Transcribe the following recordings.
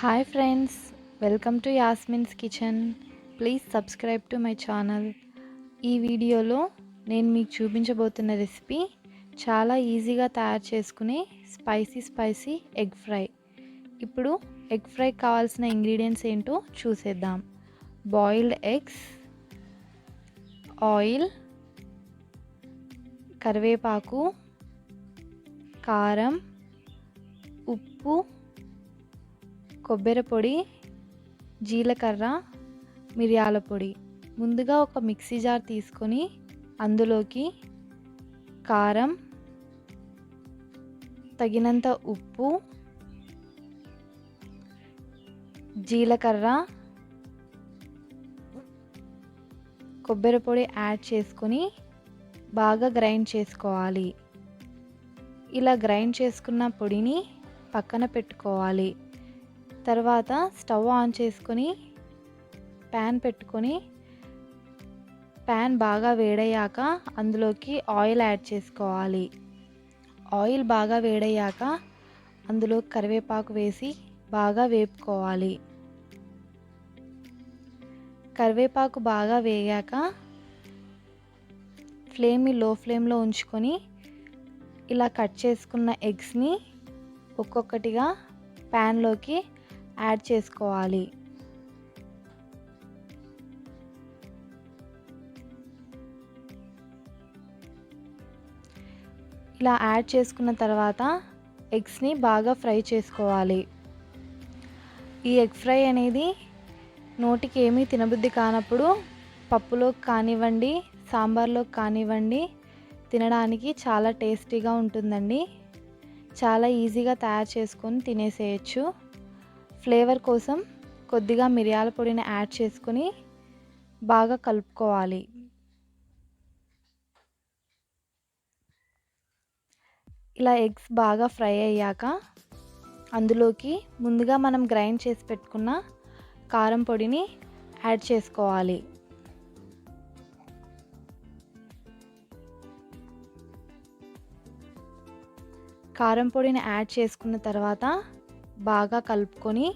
Hi friends, welcome to Yasmin's kitchen. Please subscribe to my channel. ఈ వీడియోలో నేను మీకు చూపించబోతున్న రెసిపీ చాలా ఈజీగా తయారు చేసుకునే స్పైసీ ఎగ్ ఫ్రై. ఇప్పుడు ఎగ్ ఫ్రై కావాల్సిన ఇంగ్రీడియంట్స్ ఏంటో చూసేద్దాం. బాయిల్డ్ ఎగ్స్, ఆయిల్, కరివేపాకు, కారం, ఉప్పు, కొబ్బరి పొడి, జీలకర్ర, మిరియాల పొడి. ముందుగా ఒక మిక్సీ జార్ తీసుకొని అందులోకి కారం, తగినంత ఉప్పు, జీలకర్ర, కొబ్బరి పొడి యాడ్ చేసుకొని బాగా గ్రైండ్ చేసుకోవాలి. ఇలా గ్రైండ్ చేసుకున్న పొడిని పక్కన పెట్టుకోవాలి. తర్వాత స్టవ్ ఆన్ చేసుకొని ప్యాన్ పెట్టుకొని ప్యాన్ బాగా వేడయ్యాక అందులోకి ఆయిల్ యాడ్ చేసుకోవాలి. ఆయిల్ బాగా వేడయ్యాక అందులో కరివేపాకు వేసి బాగా వేపుకోవాలి. కరివేపాకు బాగా వేగాక ఫ్లేమ్ని లో ఫ్లేమ్లో ఉంచుకొని ఇలా కట్ చేసుకున్న ఎగ్స్ని ఒక్కొక్కటిగా ప్యాన్లోకి యాడ్ చేసుకోవాలి. ఇలా యాడ్ చేసుకున్న తర్వాత ఎగ్స్ని బాగా ఫ్రై చేసుకోవాలి. ఈ ఎగ్ ఫ్రై అనేది నోటికి ఏమీ తినబుద్ధి కానప్పుడు పప్పులోకి కానివ్వండి, సాంబార్లోకి కానివ్వండి తినడానికి చాలా టేస్టీగా ఉంటుందండి. చాలా ఈజీగా తయారు చేసుకొని తినేసేయచ్చు. ఫ్లేవర్ కోసం కొద్దిగా మిరియాల పొడిని యాడ్ చేసుకొని బాగా కలుపుకోవాలి. ఇలా ఎగ్స్ బాగా ఫ్రై అయ్యాక అందులోకి ముందుగా మనం గ్రైండ్ చేసి పెట్టుకున్న కారం పొడిని యాడ్ చేసుకోవాలి. కారం పొడిని యాడ్ చేసుకున్న తర్వాత బాగా కలుపుకొని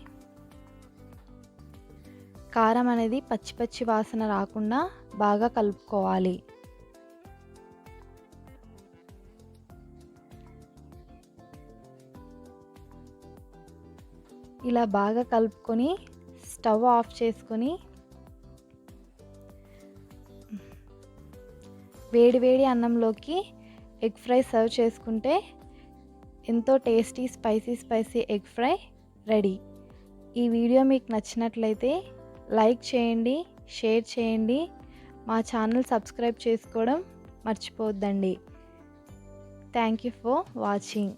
కారం అనేది పచ్చి వాసన రాకుండా బాగా కలుపుకోవాలి. ఇలా బాగా కలుపుకొని స్టవ్ ఆఫ్ చేసుకొని వేడి అన్నంలోకి ఎగ్ ఫ్రై సర్వ్ చేసుకుంటే ఎంతో tasty spicy egg fry ready. ఈ వీడియో మీకు నచ్చినట్లయితే లైక్ చేయండి, షేర్ చేయండి. మా ఛానల్ సబ్స్క్రైబ్ చేసుకోవడం మర్చిపోవద్దండి. Thank you for watching.